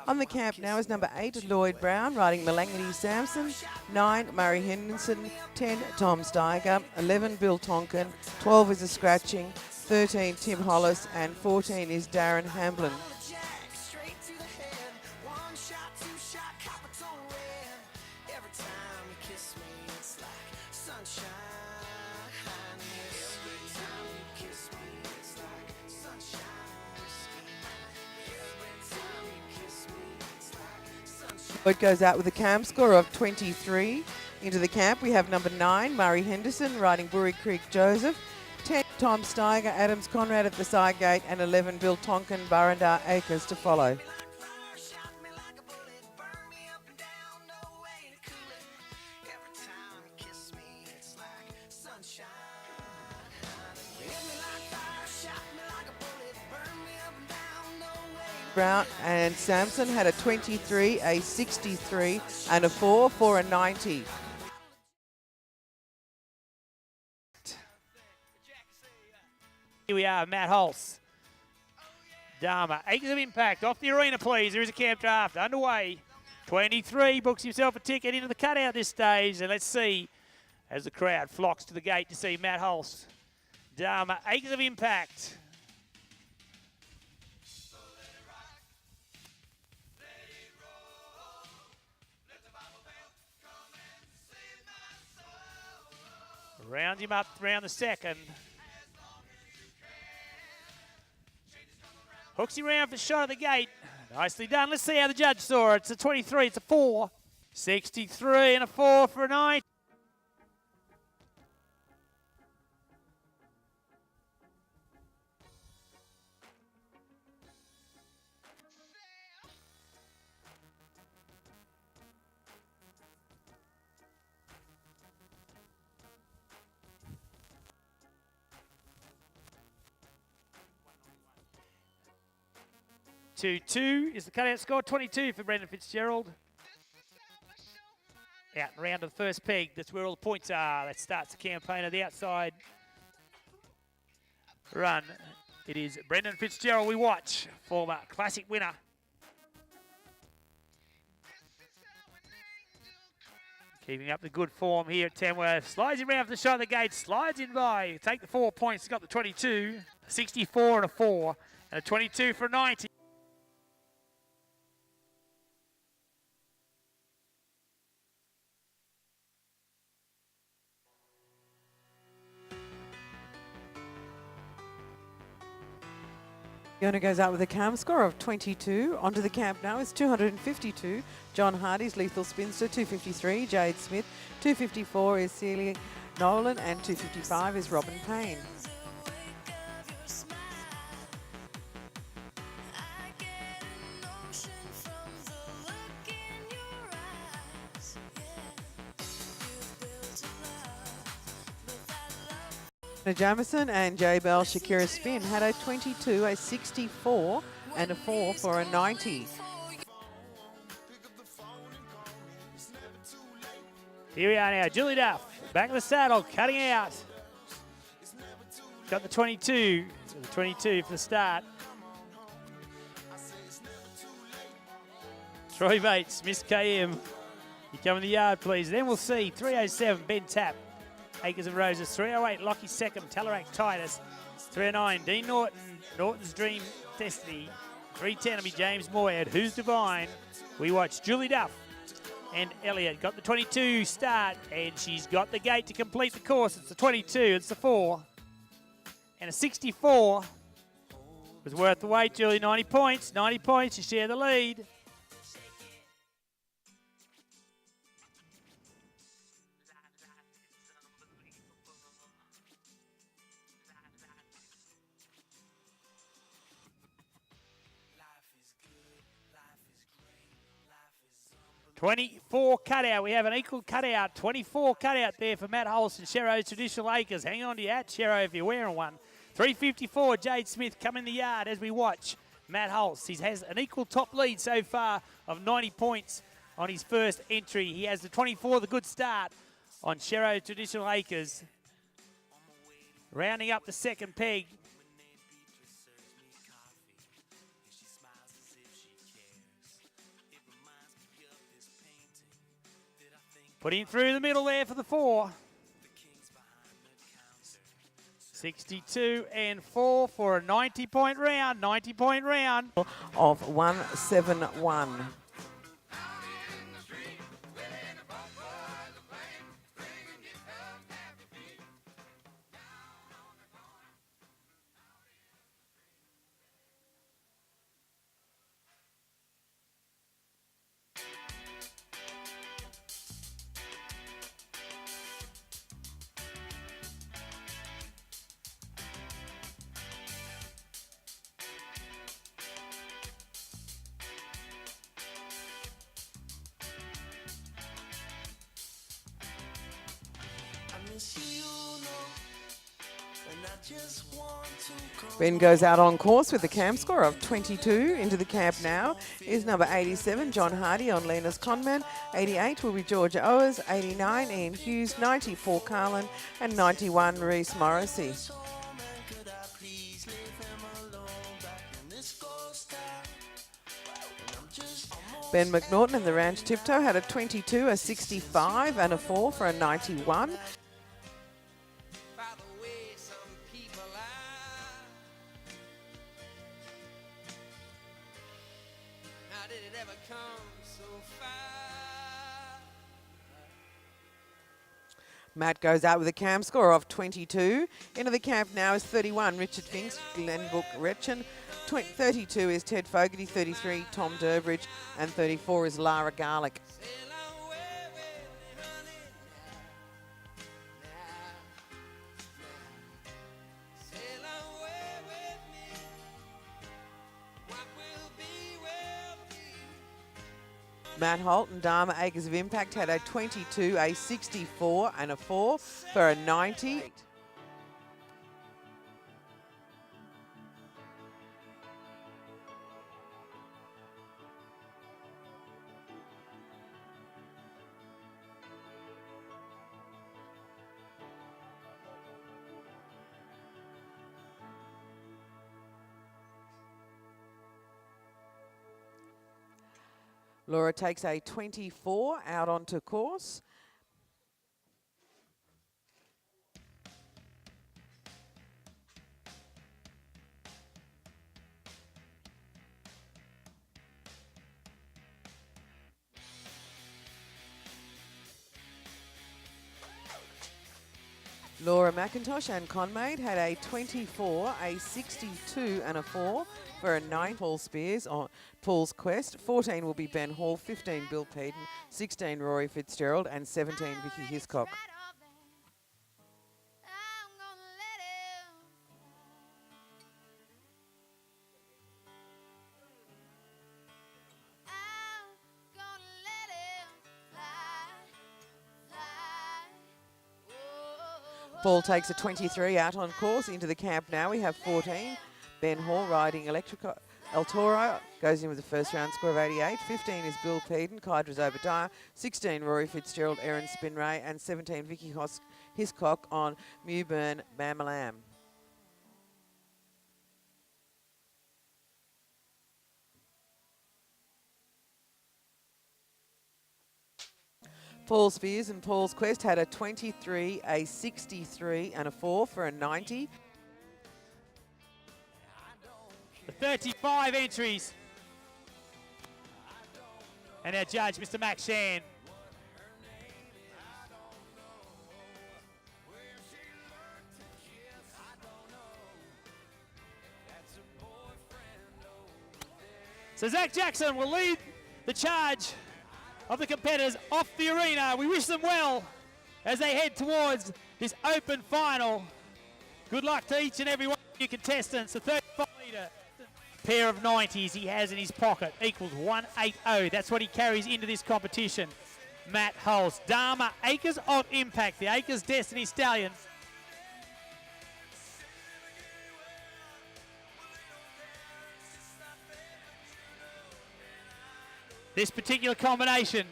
On the camp now is number 8, Lloyd Brown, riding Malangany Samson. 9, Murray Henderson. 10, Tom Steiger. 11, Bill Tonkin. 12 is a scratching. 13, Tim Hollis. And 14 is Darren Hamblin. Lloyd goes out with a camp score of 23. Into the camp, we have number 9, Murray Henderson, riding Burry Creek Joseph. 10, Tom Steiger, Adams Conrad at the side gate, and 11, Bill Tonkin, Burrendar Acres to follow. Brown and Samson had a 23, a 63, and a 4 for a 90. Here we are, Matt Hulse. Dharma, Acres of Impact, off the arena please. There is a camp draft underway. 23 books himself a ticket into the cutout this stage. And let's see as the crowd flocks to the gate to see Matt Hulse. Dharma, Acres of Impact. Round him up round the second. Hooks him round for the shot at the gate. Nicely done. Let's see how the judge saw it. It's a 23, it's a 4. 63 and a 4 for a 9. Two is the cutout score. 22 for Brendan Fitzgerald. Out and round to the first peg. That's where all the points are. That starts the campaign of the outside run. It is Brendan Fitzgerald we watch, former classic winner. Keeping up the good form here at Tamworth. Slides him round for the shot of the gate. Slides in by. Take the 4 points. He's got the 22. 64 and a 4. And a 22 for a 90. Fiona goes out with a camp score of 22. Onto the camp now is 252. John Hardy's Lethal Spinster, 253. Jade Smith, 254 is Celia Nolan, and 255 is Robin Payne. Jamison and J Bell Shakira Spin had a 22, a 64, and a 4 for a 90. Here we are now, Julie Duff, back of the saddle, cutting out. Got the 22, the 22 for the start. Troy Bates, Miss KM. You come in the yard, please. Then we'll see 307, Ben Tapp. Acres of Roses, 308, Lockie Second, Tallerack Titus, 309, Dean Norton, Norton's Dream Destiny, 310 will be James Moyad, Who's Divine. We watch Julie Duff and Elliot. Got the 22 start, and she's got the gate to complete the course. It's the 22, it's the 4. And a 64 was worth the wait, Julie. 90 points, you share the lead. .24 cutout. We have an equal cutout. 24 cutout there for Matt Hulse and Sherrow's Traditional Acres. Hang on to your hat, Sherrow, if you're wearing one. 354, Jade Smith come in the yard as we watch Matt Hulse. He has an equal top lead so far of 90 points on his first entry. He has the 24, the good start on Sherrow's Traditional Acres. Rounding up the second peg. Putting through the middle there for the 4. 62 and 4 for a 90-point round. 90-point round. Of 171. Ben goes out on course with the camp score of 22. Into the camp now is number 87, John Hardy on Lena's Conman. 88 will be Georgia Owers. 89, Ian Hughes. 94, Carlin. And 91, Reese Morrissey. Ben McNaughton and the Ranch Tiptoe had a 22, a 65 and a 4 for a 91. Matt goes out with a camp score of 22. Into the camp now is 31, Richard Finks, Glenbrook Retchen. 32 is Ted Fogarty, 33, Tom Durbridge, and 34 is Lara Garlick. Matt Holt and Dharma Acres of Impact had a 22, a 64 and a 4 for a 90. Laura takes a 24 out onto course. Laura McIntosh and Conmaid had a 24, a 62 and a 4 for a 9. Paul Spears on Paul's Quest. 14 will be Ben Hall, 15 Bill Peden, 16 Rory Fitzgerald and 17 Vicky Hiscock. Paul takes a 23 out on course. Into the camp now we have 14. Ben Hall riding Electrico El Toro goes in with a first round score of 88. 15 is Bill Peden, Kydra's Obadiah. 16 Rory Fitzgerald, Erin Spinray, and 17 Vicky Hiscock on Mewburn Bamalam. Paul Spears and Paul's Quest had a 23, a 63 and a 4 for a 90. The 35 entries. And our judge, Mr. Max Shan. So Zach Jackson will lead the charge of the competitors off the arena. We wish them well as they head towards this open final. Good luck to each and every one of you contestants. The 35-metre pair of 90s he has in his pocket equals 180. That's what he carries into this competition. Matt Holst, Dharma Acres of Impact, the Acres Destiny Stallion. This particular combination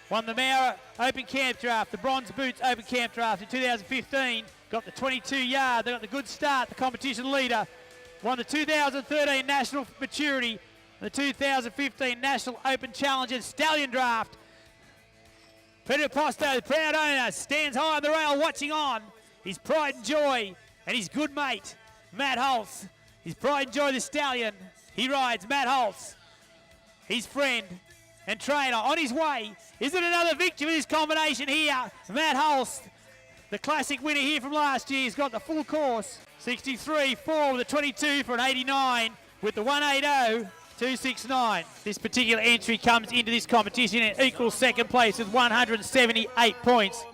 won the Mara Open Camp Draft, the Bronze Boots Open Camp Draft in 2015. Got the 22-yard, they got the good start, the competition leader. Won the 2013 National Maturity, the 2015 National Open Challenge and Stallion Draft. Pedro Posto, the proud owner, stands high on the rail watching on. His pride and joy and his good mate, Matt Holtz. His pride and joy, the stallion. He rides Matt Holtz, his friend and trainer, on his way. Is it another victory with this combination here? Matt Holtz, the classic winner here from last year. He's got the full course. 63-4 with a 22 for an 89 with the 180-269. This particular entry comes into this competition in equal second place with 178 points.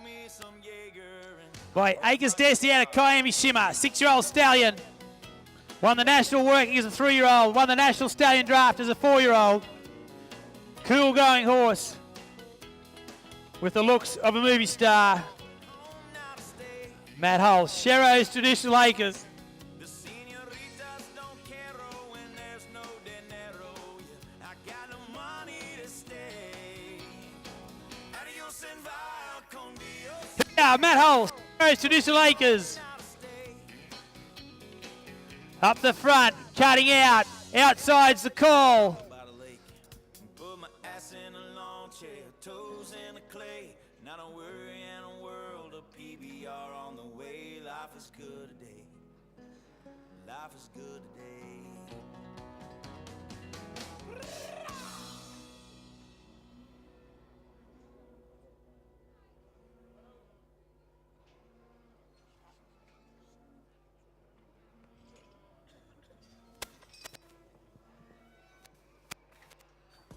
By Acres Desi out of Kiami Shimmer, 6-year-old stallion. Won the national working as a 3-year-old. Won the national stallion draft as a 4-year-old. Cool going horse with the looks of a movie star. Matt Holtz, Sherrow's Traditional Acres. Yeah, Matt Holtz, Sherrow's Traditional Acres. Up the front, cutting out, outside's the call. Life is good today.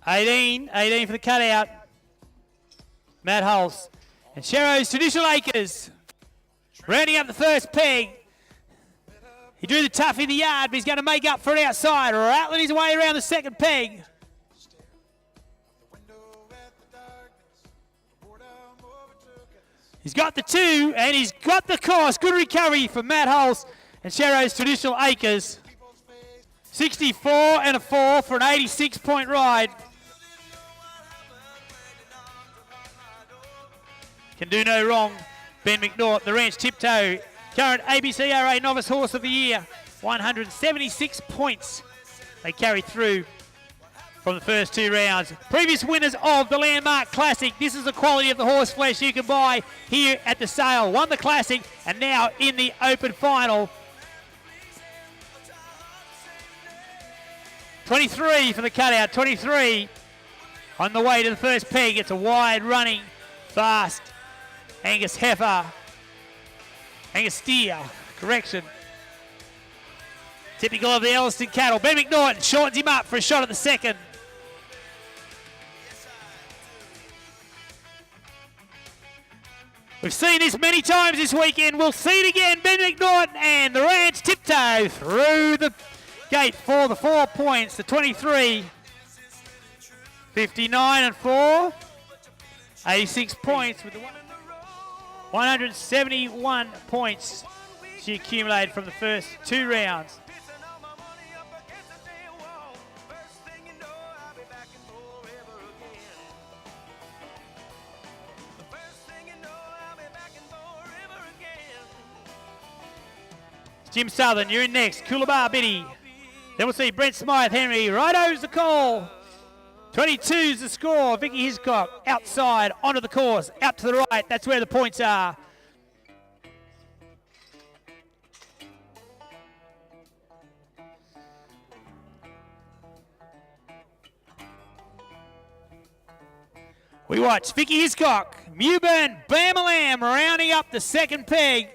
18 for the cutout. Matt Holtz and Sherrow's Traditional Acres. Rounding up the first peg. He drew the tough in the yard, but he's going to make up for it outside, rattling his way around the second peg. He's got the 2, and he's got the course. Good recovery for Matt Holtz and Sherrow's Traditional Acres. 64 and a 4 for an 86-point ride. Can do no wrong. Ben McNaught, the Ranch Tiptoe, current ABCRA Novice Horse of the Year. 176 points they carry through from the first 2 rounds. Previous winners of the Landmark Classic. This is the quality of the horse flesh you can buy here at the sale. Won the Classic and now in the open final. 23 for the cutout. 23 on the way to the first peg. It's a wide running, fast Angus Heifer. Angus Steer, correction. Typical of the Elliston cattle. Ben McNaughton shortens him up for a shot at the second. We've seen this many times this weekend. We'll see it again. Ben McNaughton and the Ranch Tiptoe through the gate for the 4 points. The 23. 59 and 4. 86 points with the 171 points she accumulated from the first 2 rounds. Jim Southern, you're in next. Coolabah Biddy. Then we'll see Brent Smythe Henry. Righto's the call. 22's the score. Vicky Hiscock outside, onto the course, out to the right. That's where the points are. We watch Vicky Hiscock, Mewburn, Bamalam rounding up the second peg.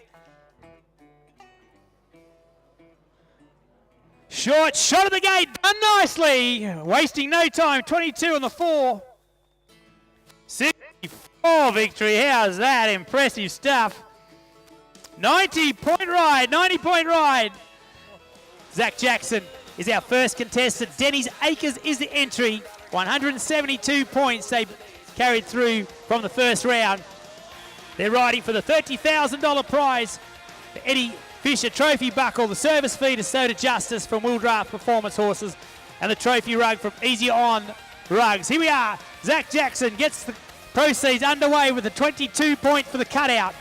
Short shot of the gate, done nicely. Wasting no time, 22 on the 4. 64 victory, how's that? Impressive stuff. 90-point ride. Zach Jackson is our first contestant. Denny's Acres is the entry. 172 points they carried through from the first round. They're riding for the $30,000 prize. The Eddie Fisher Trophy Buckle, the service fee to Soda Justice from Will Draft Performance Horses, and the trophy rug from Easy On Rugs. Here we are. Zach Jackson gets the proceeds underway with a 22 point for the cutout.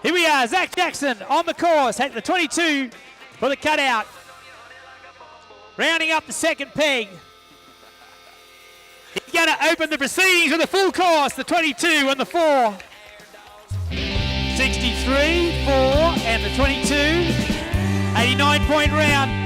Here we are, Zach Jackson on the course at the 22 for the cutout. Rounding up the second peg. He's going to open the proceedings with a full course, the 22 and the 4. 63, 4 and the 22. 89-point round.